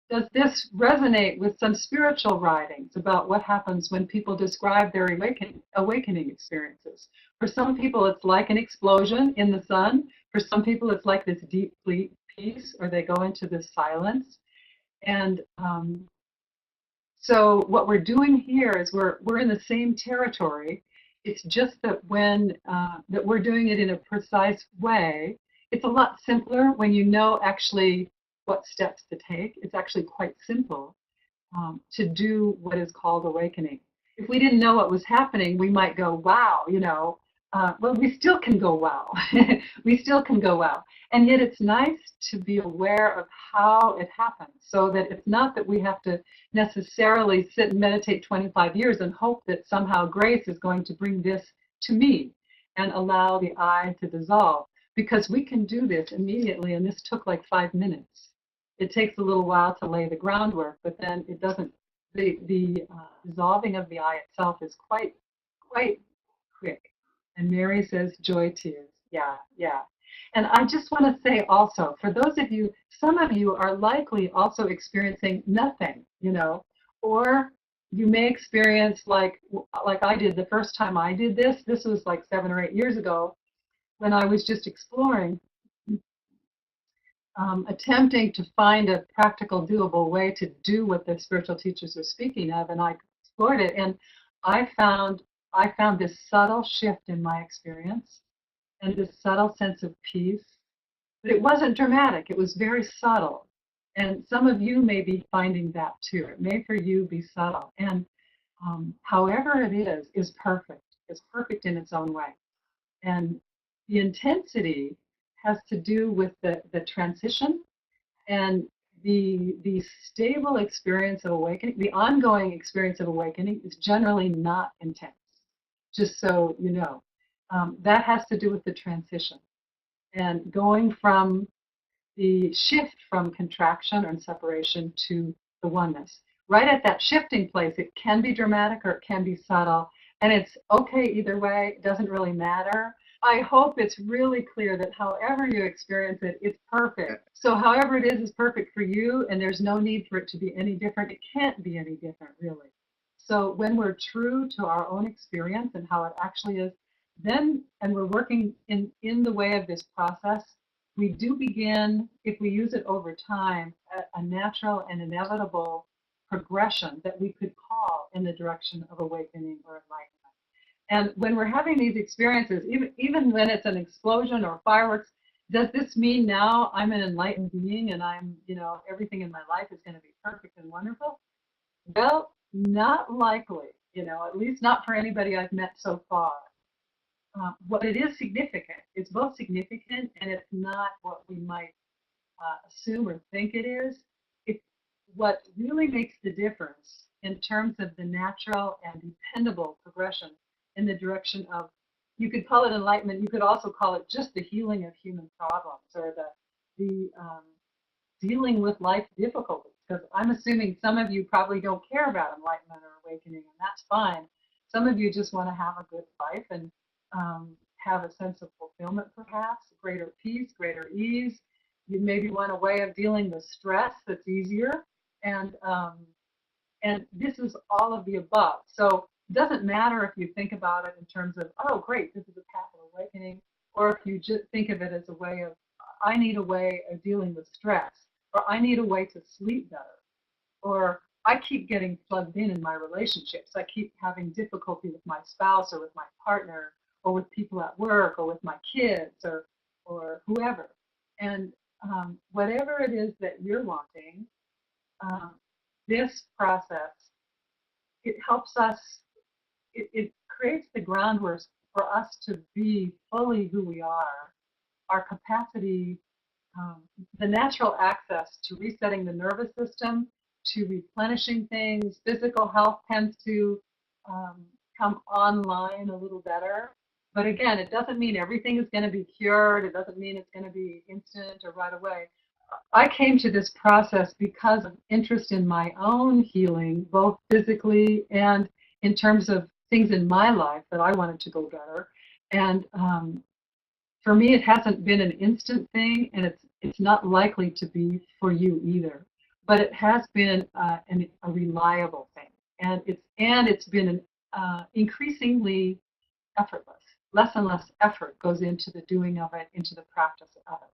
does this resonate with some spiritual writings about what happens when people describe their awakening experiences? For some people, it's like an explosion in the sun. For some people, it's like this deep peace, or they go into this silence. And so what we're doing here is we're in the same territory. It's just that that we're doing it in a precise way. It's a lot simpler when you know actually what steps to take. It's actually quite simple to do what is called awakening. If we didn't know what was happening, we might go, wow, well, we still can go, wow. We still can go, wow. And yet it's nice to be aware of how it happens, so that it's not that we have to necessarily sit and meditate 25 years and hope that somehow grace is going to bring this to me and allow the I to dissolve. Because we can do this immediately, and this took like 5 minutes. It takes a little while to lay the groundwork, but then it doesn't. The dissolving of the I itself is quite quick. And Mary says, joy tears. Yeah. And I just want to say also, for those of you, some of you are likely also experiencing nothing, or you may experience like I did the first time I did this. This was like 7 or 8 years ago, when I was just exploring, attempting to find a practical, doable way to do what the spiritual teachers are speaking of, and I explored it, and I found this subtle shift in my experience and this subtle sense of peace. But it wasn't dramatic. It was very subtle. And some of you may be finding that too. It may for you be subtle. And however it is perfect. It's perfect in its own way. And the intensity has to do with the transition and the stable experience of awakening. The ongoing experience of awakening is generally not intense, just so you know. That has to do with the transition and going from the shift from contraction and separation to the oneness. Right at that shifting place, it can be dramatic or it can be subtle, and it's okay either way. It doesn't really matter. I hope it's really clear that however you experience it, it's perfect. So however it is perfect for you, and there's no need for it to be any different. It can't be any different, really. So when we're true to our own experience and how it actually is, then, and we're working in the way of this process, we do begin, if we use it over time, a natural and inevitable progression that we could call in the direction of awakening or enlightenment. And when we're having these experiences, even when it's an explosion or fireworks, does this mean now I'm an enlightened being and I'm, everything in my life is going to be perfect and wonderful? Well, not likely, at least not for anybody I've met so far. What it is significant, it's both significant and it's not what we might assume or think it is. It's what really makes the difference in terms of the natural and dependable progression in the direction of, you could call it enlightenment, you could also call it just the healing of human problems, or the dealing with life difficulties, because I'm assuming some of you probably don't care about enlightenment or awakening, and that's fine. Some of you just want to have a good life and have a sense of fulfillment, perhaps, greater peace, greater ease. You maybe want a way of dealing with stress that's easier, and this is all of the above. So it doesn't matter if you think about it in terms of, oh, great, this is a path of awakening, or if you just think of it as a way of, I need a way of dealing with stress, or I need a way to sleep better, or I keep getting plugged in my relationships. I keep having difficulty with my spouse or with my partner or with people at work or with my kids or whoever. And whatever it is that you're wanting, this process, it helps us, it creates the groundwork for us to be fully who we are. Our capacity, the natural access to resetting the nervous system, to replenishing things. Physical health tends to come online a little better. But again, it doesn't mean everything is going to be cured. It doesn't mean it's going to be instant or right away. I came to this process because of interest in my own healing, both physically and in terms of things in my life that I wanted to go better. And for me, it hasn't been an instant thing, and it's not likely to be for you either. but it has been a reliable thing, and it's been increasingly effortless. Less and less effort goes into the doing of it, into the practice of it.